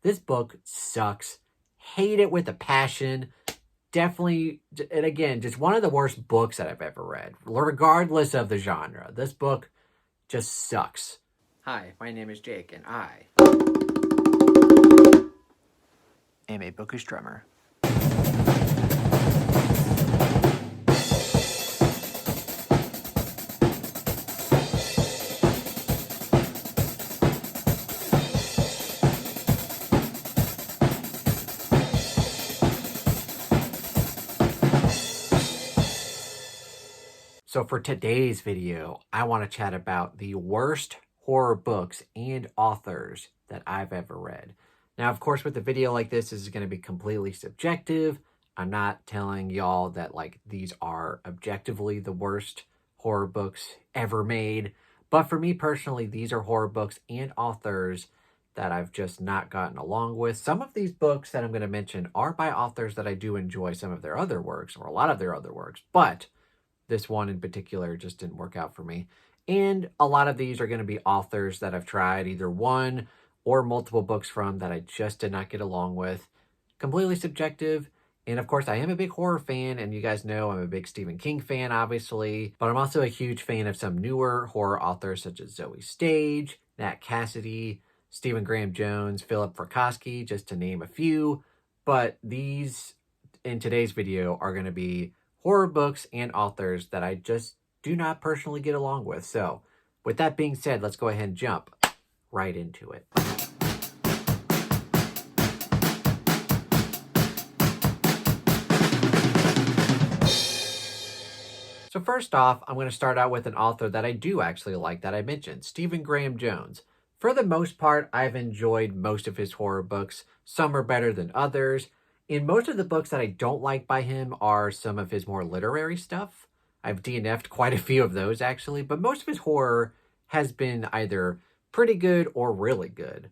This book sucks. Hate it with a passion. Definitely, and again, just one of the worst books that I've ever read, regardless of the genre. This book just sucks. Hi, my name is Jake, and I am a bookish drummer. So for today's video, I want to chat about the worst horror books and authors that I've ever read. Now, of course, with a video like this is going to be completely subjective. I'm not telling y'all that like these are objectively the worst horror books ever made. But for me personally, these are horror books and authors that I've just not gotten along with. Some of these books that I'm going to mention are by authors that I do enjoy some of their other works or a lot of their other works, but this one in particular just didn't work out for me. And a lot of these are going to be authors that I've tried either one or multiple books from that I just did not get along with. Completely subjective. And of course, I am a big horror fan, and you guys know I'm a big Stephen King fan, obviously. But I'm also a huge fan of some newer horror authors such as Zoe Stage, Nat Cassidy, Stephen Graham Jones, Philip Frykowski, just to name a few. But these, in today's video, are going to be horror books and authors that I just do not personally get along with. So with that being said, let's go ahead and jump right into it. So first off, I'm going to start out with an author that I do actually like that I mentioned, Stephen Graham Jones. For the most part, I've enjoyed most of his horror books. Some are better than others. And most of the books that I don't like by him are some of his more literary stuff. I've DNF'd quite a few of those, actually. But most of his horror has been either pretty good or really good.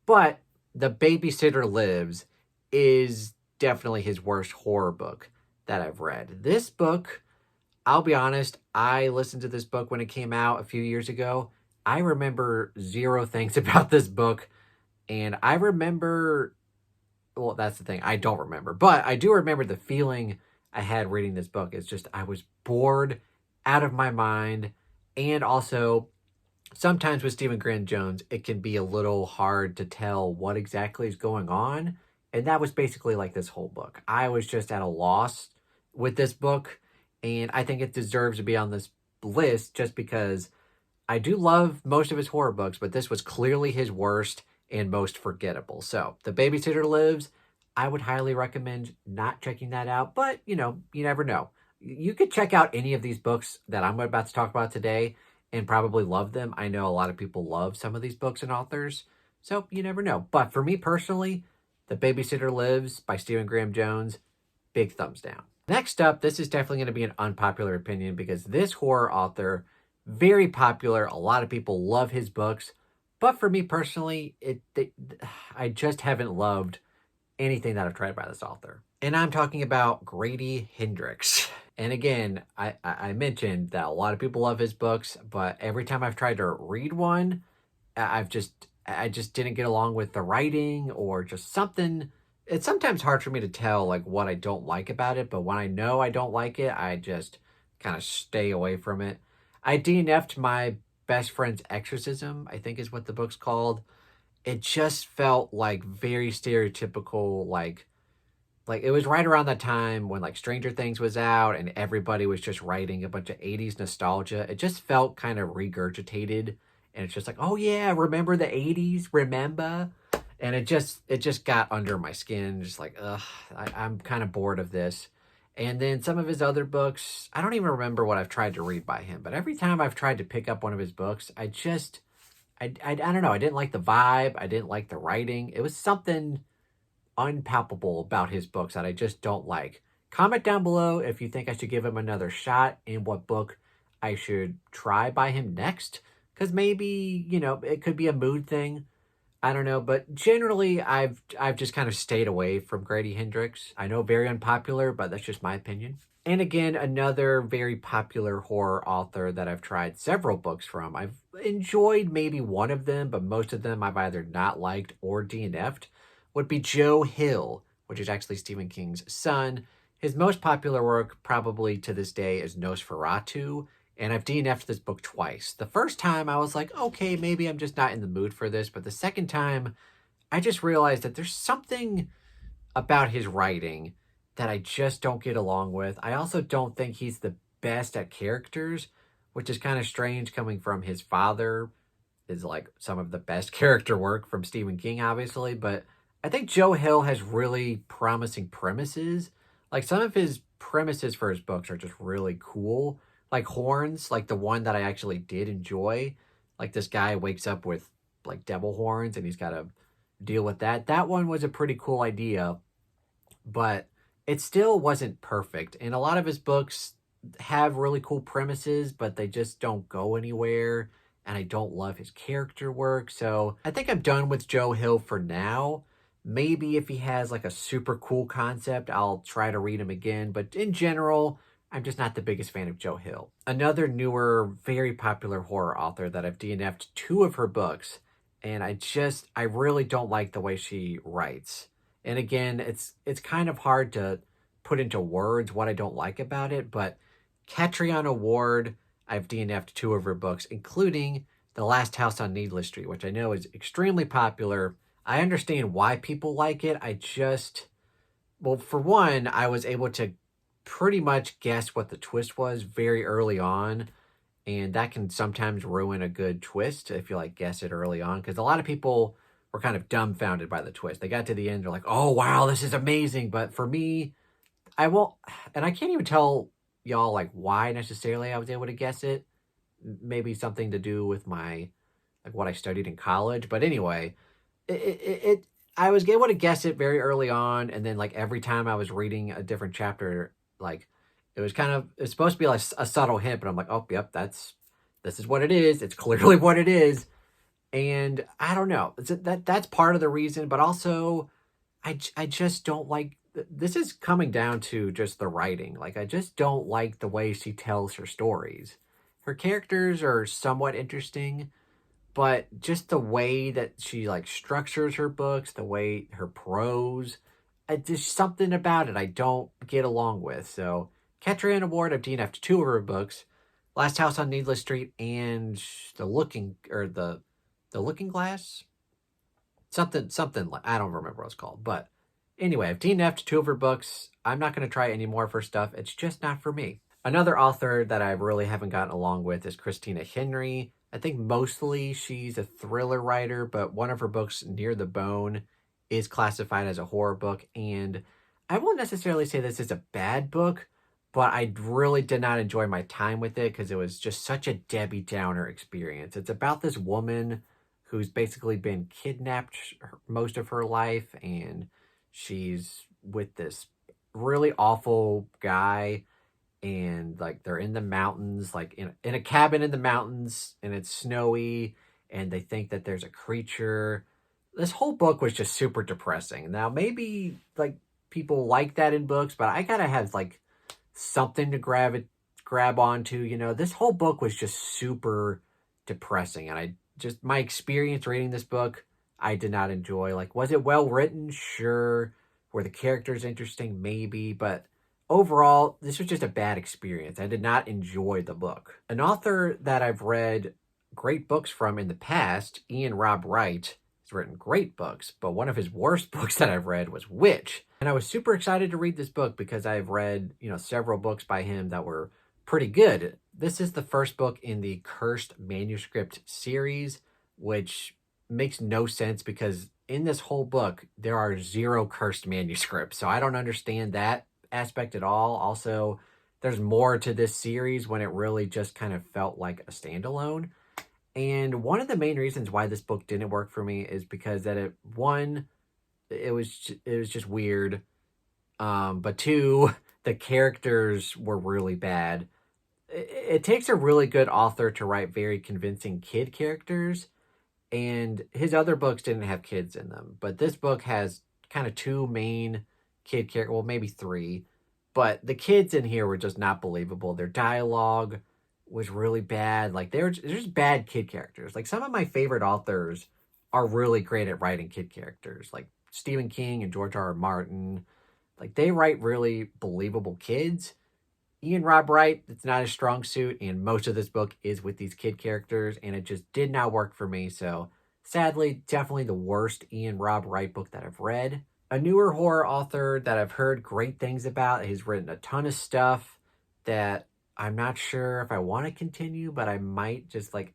But The Babysitter Lives is definitely his worst horror book that I've read. This book, I'll be honest, I listened to this book when it came out a few years ago. I remember zero things about this book. And I remember... well, that's the thing. I don't remember. But I do remember the feeling I had reading this book. It's just I was bored out of my mind. And also, sometimes with Stephen Graham Jones, it can be a little hard to tell what exactly is going on. And that was basically like this whole book. I was just at a loss with this book. And I think it deserves to be on this list just because I do love most of his horror books, but this was clearly his worst and most forgettable. So, The Babysitter Lives, I would highly recommend not checking that out, but, you know, you never know. You could check out any of these books that I'm about to talk about today and probably love them. I know a lot of people love some of these books and authors, so you never know. But for me personally, The Babysitter Lives by Stephen Graham Jones, big thumbs down. Next up, this is definitely going to be an unpopular opinion because this horror author, very popular, a lot of people love his books. But for me personally, I just haven't loved anything that I've tried by this author. And I'm talking about Grady Hendrix. And again, I mentioned that a lot of people love his books, but every time I've tried to read one, I just didn't get along with the writing or just something. It's sometimes hard for me to tell like what I don't like about it, but when I know I don't like it, I just kind of stay away from it. I DNF'd My Best Friend's Exorcism, I think is what the book's called. It just felt like very stereotypical, like it was right around that time when like Stranger Things was out and everybody was just writing a bunch of 80s nostalgia. It just felt kind of regurgitated, and it's just like, oh yeah, remember the 80s, remember? And it just got under my skin, just like, ugh, I'm kind of bored of this. And then some of his other books, I don't even remember what I've tried to read by him, but every time I've tried to pick up one of his books, I don't know. I didn't like the vibe. I didn't like the writing. It was something unpalpable about his books that I just don't like. Comment down below if you think I should give him another shot and what book I should try by him next. Because maybe, you know, it could be a mood thing. I don't know, but generally I've just kind of stayed away from Grady Hendrix. I know, very unpopular, but that's just my opinion. And again, another very popular horror author that I've tried several books from. I've enjoyed maybe one of them, but most of them I've either not liked or DNF'd, would be Joe Hill, which is actually Stephen King's son. His most popular work, probably to this day, is Nosferatu, and I've DNF'd this book twice. The first time I was like, okay, maybe I'm just not in the mood for this, but the second time I just realized that there's something about his writing that I just don't get along with. I also don't think he's the best at characters, which is kind of strange coming from his father, is like some of the best character work from Stephen King, obviously. But I think Joe Hill has really promising premises. Like some of his premises for his books are just really cool. Like Horns, like the one that I actually did enjoy. Like this guy wakes up with like devil horns and he's got to deal with that. That one was a pretty cool idea, but it still wasn't perfect. And a lot of his books have really cool premises, but they just don't go anywhere. And I don't love his character work. So I think I'm done with Joe Hill for now. Maybe if he has like a super cool concept, I'll try to read him again. But in general, I'm just not the biggest fan of Joe Hill. Another newer, very popular horror author that I've DNF'd two of her books. And I really don't like the way she writes. And again, it's kind of hard to put into words what I don't like about it, but Catriona Ward, I've DNF'd two of her books, including The Last House on Needless Street, which I know is extremely popular. I understand why people like it. Well, for one, I was able to pretty much guess what the twist was very early on, and that can sometimes ruin a good twist if you like guess it early on, because a lot of people were kind of dumbfounded by the twist. They got to the end, they're like, "Oh wow, this is amazing!" But for me, I won't, and I can't even tell y'all like why necessarily I was able to guess it. Maybe something to do with my like what I studied in college. But anyway, it I was able to guess it very early on, and then like every time I was reading a different chapter, like it's supposed to be like a subtle hint, but I'm like, oh yep, this is what it is. It's clearly what it is, and I don't know. That's part of the reason, but also I just don't like. This is coming down to just the writing. Like I just don't like the way she tells her stories. Her characters are somewhat interesting, but just the way that she like structures her books, the way her prose, just something about it I don't get along with. So Catriona Ward, I've DNF'd two of her books, Last House on Needless Street and the Looking Glass, something like I don't remember what it's called, but anyway, I've DNF'd two of her books. I'm not going to try any more of her stuff. It's just not for me. Another author that I really haven't gotten along with is Christina Henry. I think mostly she's a thriller writer, but one of her books, Near the Bone, is classified as a horror book. And I won't necessarily say this is a bad book, but I really did not enjoy my time with it because it was just such a Debbie Downer experience. It's about this woman who's basically been kidnapped most of her life, and she's with this really awful guy, and like they're in the mountains, like in a cabin in the mountains, and it's snowy, and they think that there's a creature. This whole book was just super depressing. Now maybe like people like that in books, but I gotta have like something to grab onto. This whole book was just super depressing, and my experience reading this book, I did not enjoy. Like, was it well written? Sure. Were the characters interesting? Maybe. But overall, this was just a bad experience. I did not enjoy the book. An author that I've read great books from in the past, Ian Rob Wright, has written great books, but one of his worst books that I've read was Witch. And I was super excited to read this book because I've read, several books by him that were pretty good. This is the first book in the Cursed Manuscript series, which makes no sense because in this whole book, there are 0 cursed manuscripts. So I don't understand that aspect at all. Also, there's more to this series when it really just kind of felt like a standalone. And one of the main reasons why this book didn't work for me is because that it was just weird. But two, the characters were really bad. It takes a really good author to write very convincing kid characters, and his other books didn't have kids in them. But this book has kind of 2 main kid characters, well, maybe 3, but the kids in here were just not believable. Their dialogue was really bad. Like they're just bad kid characters. Like some of my favorite authors are really great at writing kid characters. Like Stephen King and George R.R. Martin, like they write really believable kids. Ian Rob Wright, it's not a strong suit, and most of this book is with these kid characters, and it just did not work for me. So sadly, definitely the worst Ian Rob Wright book that I've read. A newer horror author that I've heard great things about. He's written a ton of stuff that I'm not sure if I want to continue, but I might just like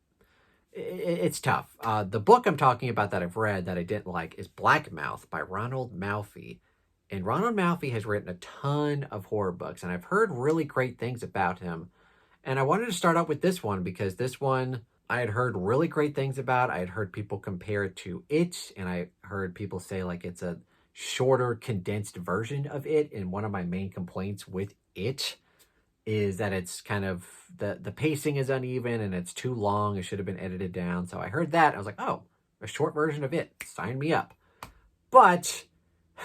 it's tough. The book I'm talking about that I've read that I didn't like is Black Mouth by Ronald Malfi. And Ronald Malfi has written a ton of horror books, and I've heard really great things about him. And I wanted to start out with this one because this one I had heard really great things about. I had heard people compare it to It, and I heard people say like it's a shorter, condensed version of It. And one of my main complaints with It is that it's kind of the pacing is uneven and it's too long. It should have been edited down. So I heard that. I was like, oh, a short version of It. Sign me up. But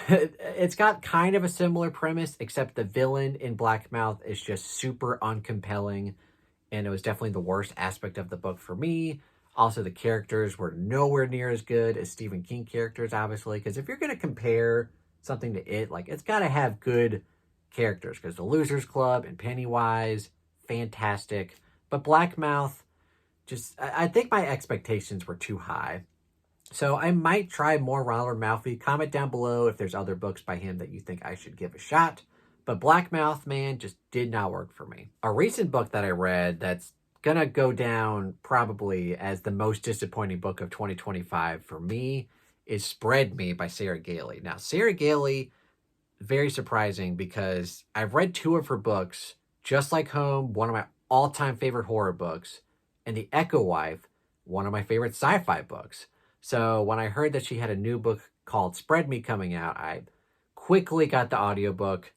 it's got kind of a similar premise, except the villain in Black Mouth is just super uncompelling. And it was definitely the worst aspect of the book for me. Also, the characters were nowhere near as good as Stephen King characters, obviously. Because if you're going to compare something to It, like it's got to have good characters, because the Losers Club and Pennywise, fantastic. But Black Mouth, just, I think my expectations were too high. So I might try more Ronald Malfi. Comment down below if there's other books by him that you think I should give a shot. But Black Mouth, man, just did not work for me. A recent book that I read that's gonna go down probably as the most disappointing book of 2025 for me is Spread Me by Sarah Gailey. Now, Sarah Gailey, very surprising because I've read two of her books, Just Like Home, one of my all-time favorite horror books, and The Echo Wife, one of my favorite sci-fi books. So when I heard that she had a new book called Spread Me coming out, I quickly got the audiobook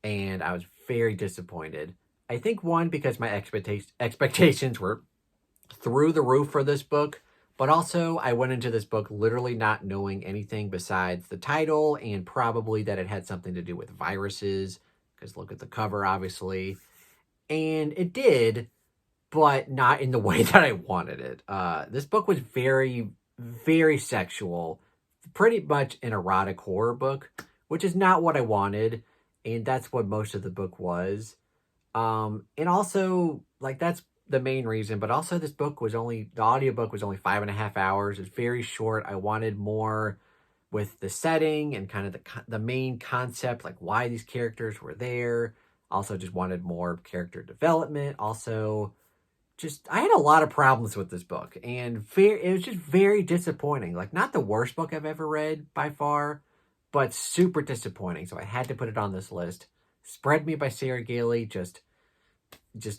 and I was very disappointed. I think one, because my expectations were through the roof for this book, but also I went into this book literally not knowing anything besides the title and probably that it had something to do with viruses, because look at the cover, obviously. And it did, but not in the way that I wanted it. This book was very, very sexual, pretty much an erotic horror book, which is not what I wanted. And that's what most of the book was. And also, like, that's the main reason. But also, this book was only, the audiobook was only 5.5 hours. It's very short. I wanted more with the setting and kind of the main concept, like why these characters were there. Also, just wanted more character development. Also, just, I had a lot of problems with this book. And it was just very disappointing. Like, not the worst book I've ever read by far, but super disappointing. So I had to put it on this list. Spread Me by Sarah Gailey, just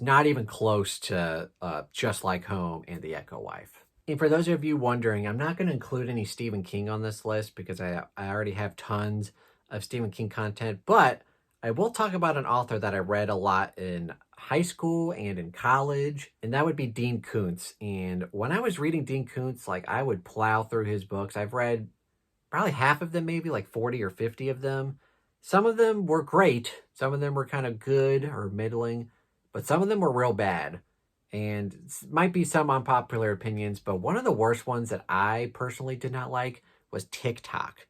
not even close to Just Like Home and The Echo Wife. And for those of you wondering, I'm not going to include any Stephen King on this list because I already have tons of Stephen King content, but I will talk about an author that I read a lot in high school and in college, and that would be Dean Koontz. And when I was reading Dean Koontz, like, I would plow through his books. I've read probably half of them, maybe like 40 or 50 of them. Some of them were great. Some of them were kind of good or middling, but some of them were real bad. And might be some unpopular opinions, but one of the worst ones that I personally did not like was TikTok.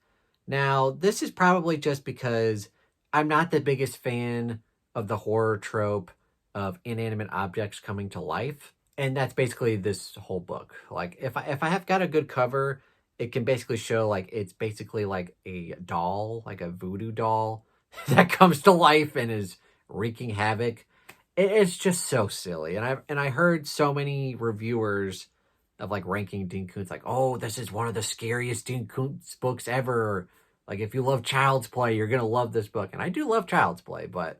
Now, this is probably just because I'm not the biggest fan of the horror trope of inanimate objects coming to life. And that's basically this whole book. Like, if I have got a good cover, it can basically show, like, it's basically like a doll, like a voodoo doll that comes to life and is wreaking havoc. It's just so silly. And I heard so many reviewers of, like, ranking Dean Koontz, like, oh, this is one of the scariest Dean Koontz books ever. Like, if you love Child's Play, you're going to love this book. And I do love Child's Play, but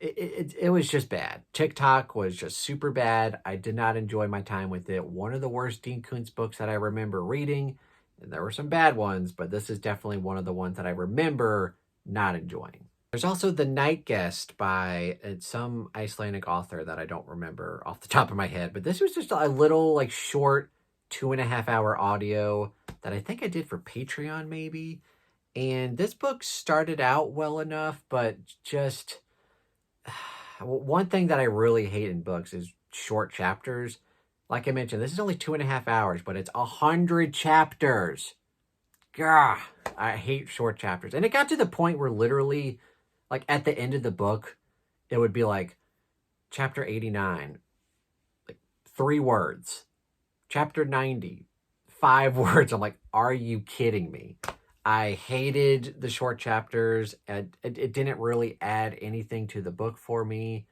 it was just bad. TikTok was just super bad. I did not enjoy my time with it. One of the worst Dean Koontz books that I remember reading. And there were some bad ones, but this is definitely one of the ones that I remember not enjoying. There's also The Night Guest by some Icelandic author that I don't remember off the top of my head. But this was just a little, like, short 2.5 hour audio that I think I did for Patreon maybe. And this book started out well enough, but just one thing that I really hate in books is short chapters. Like I mentioned, this is only 2.5 hours, but it's 100 chapters. gah, I hate short chapters. And it got to the point where literally, like at the end of the book, it would be like chapter 89, like 3 words. Chapter 90, 5 words. I'm like, are you kidding me? I hated the short chapters. And it didn't really add anything to the book for me.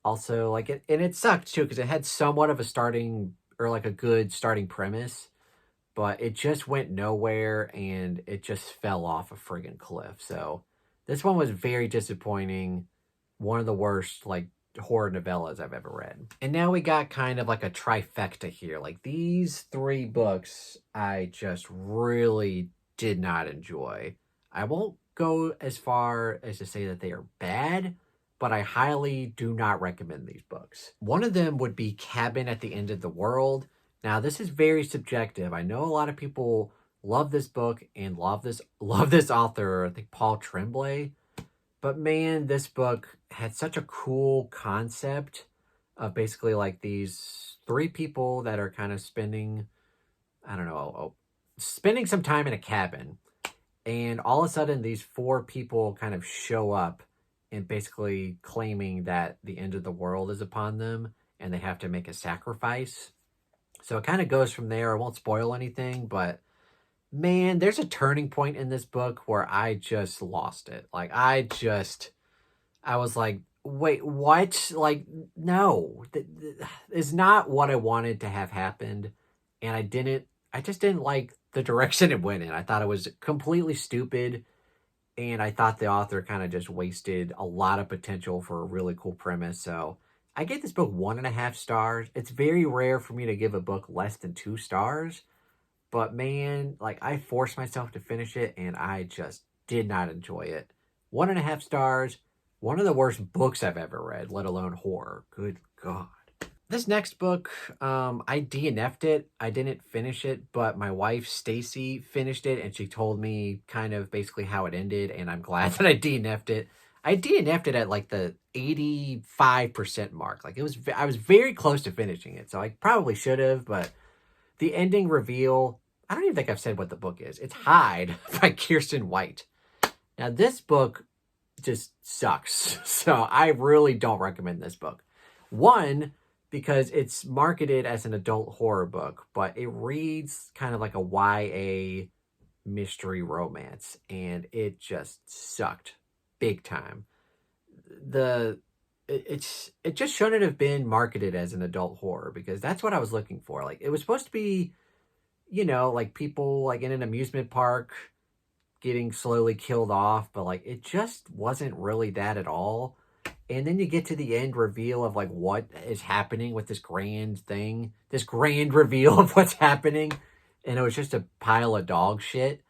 Also, like it sucked too because it had somewhat of a starting or like a good starting premise, but it just went nowhere and it just fell off a friggin' cliff. So this one was very disappointing. One of the worst like horror novellas I've ever read. And now we got kind of like a trifecta here. Like these 3 books I just really did not enjoy. I won't go as far as to say that they are bad, but I highly do not recommend these books. One of them would be Cabin at the End of the World. Now, this is very subjective. I know a lot of people love this book and love this author, I think Paul Tremblay. But man, this book had such a cool concept of basically like these 3 people that are kind of spending, I don't know, spending some time in a cabin. And all of a sudden, these 4 people kind of show up and basically claiming that the end of the world is upon them and they have to make a sacrifice. So it kind of goes from there. I won't spoil anything, but man, there's a turning point in this book where I just lost it. Like, I was like, wait, what? Like, no, it's not what I wanted to have happened. And I just didn't like the direction it went in. I thought it was completely stupid. And I thought the author kind of just wasted a lot of potential for a really cool premise. So I gave this book 1.5 stars. It's very rare for me to give a book less than 2 stars. But man, like I forced myself to finish it and I just did not enjoy it. 1.5 stars. One of the worst books I've ever read, let alone horror. Good God. This next book, I DNF'd it. I didn't finish it, but my wife, Stacy, finished it, and she told me kind of basically how it ended, and I'm glad that I DNF'd it. I DNF'd it at like the 85% mark. Like I was very close to finishing it, so I probably should have, but the ending reveal, I don't even think I've said what the book is. It's Hide by Kirsten White. Now, this book just sucks, so I really don't recommend this book. One, because it's marketed as an adult horror book, but it reads kind of like a YA mystery romance, and it just sucked big time. It just shouldn't have been marketed as an adult horror because that's what I was looking for. Like it was supposed to be, like people like in an amusement park getting slowly killed off, but like it just wasn't really that at all. And then you get to the end reveal of like what is happening with this grand thing, this grand reveal of what's happening. And it was just a pile of dog shit.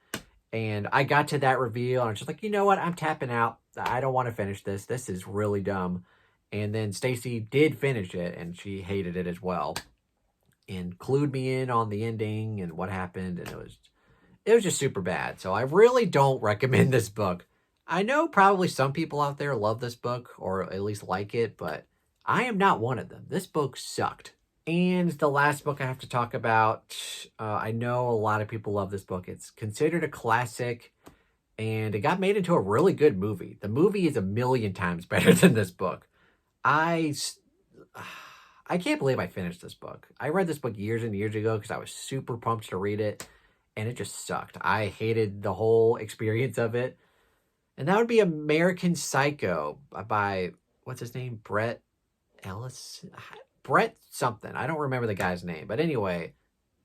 And I got to that reveal and I was just like, you know what? I'm tapping out. I don't want to finish this. This is really dumb. And then Stacy did finish it and she hated it as well. And clued me in on the ending and what happened. And it was just super bad. So I really don't recommend this book. I know probably some people out there love this book or at least like it, but I am not one of them. This book sucked. And the last book I have to talk about, I know a lot of people love this book. It's considered a classic and it got made into a really good movie. The movie is a million times better than this book. I can't believe I finished this book. I read this book years and years ago because I was super pumped to read it and it just sucked. I hated the whole experience of it. And that would be American Psycho by, what's his name? Brett Ellis? Brett something. I don't remember the guy's name. But anyway,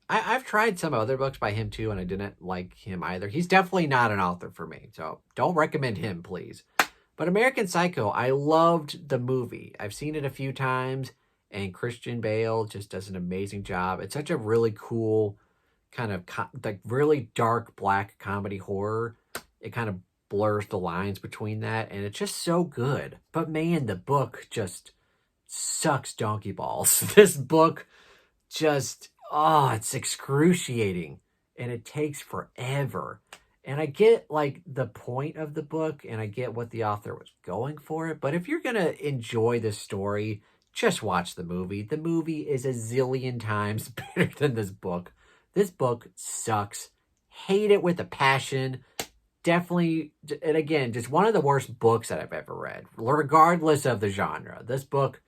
I've tried some other books by him too, and I didn't like him either. He's definitely not an author for me. So don't recommend him, please. But American Psycho, I loved the movie. I've seen it a few times, and Christian Bale just does an amazing job. It's such a really cool kind of like really dark black comedy horror. It kind of blurs the lines between that and it's just so good. But man, the book just sucks donkey balls. This book just, it's excruciating and it takes forever. And I get like the point of the book and I get what the author was going for it, but if you're going to enjoy this story, just watch the movie. The movie is a zillion times better than this book. This book sucks Hate it with a passion. Definitely, and again, just one of the worst books that I've ever read, regardless of the genre. This book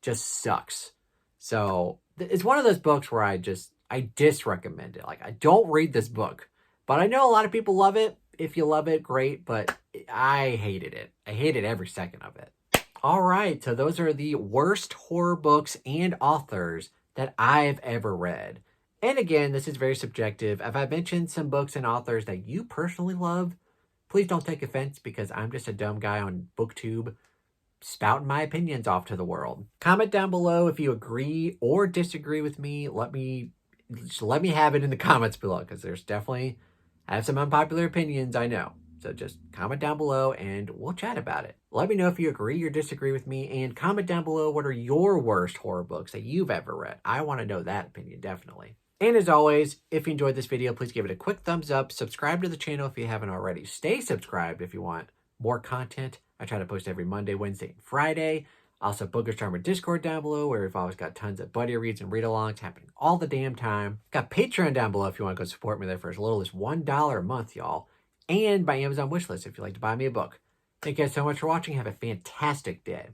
just sucks. So it's one of those books where I disrecommend it. Like, I don't read this book, but I know a lot of people love it. If you love it, great, but I hated it. I hated every second of it. All right, so those are the worst horror books and authors that I've ever read. And again, this is very subjective. If I mentioned some books and authors that you personally love, please don't take offense because I'm just a dumb guy on BookTube spouting my opinions off to the world. Comment down below if you agree or disagree with me. Let me have it in the comments below, because there's definitely, I have some unpopular opinions, I know. So just comment down below and we'll chat about it. Let me know if you agree or disagree with me, and comment down below what are your worst horror books that you've ever read. I want to know that opinion, definitely. And as always, if you enjoyed this video, please give it a quick thumbs up. Subscribe to the channel if you haven't already. Stay subscribed if you want more content. I try to post every Monday, Wednesday, and Friday. Also, Booker Charmer Discord down below, where we've always got tons of buddy reads and read-alongs happening all the damn time. Got Patreon down below if you want to go support me there for as little as $1 a month, y'all. And my Amazon wishlist if you'd like to buy me a book. Thank you guys so much for watching. Have a fantastic day.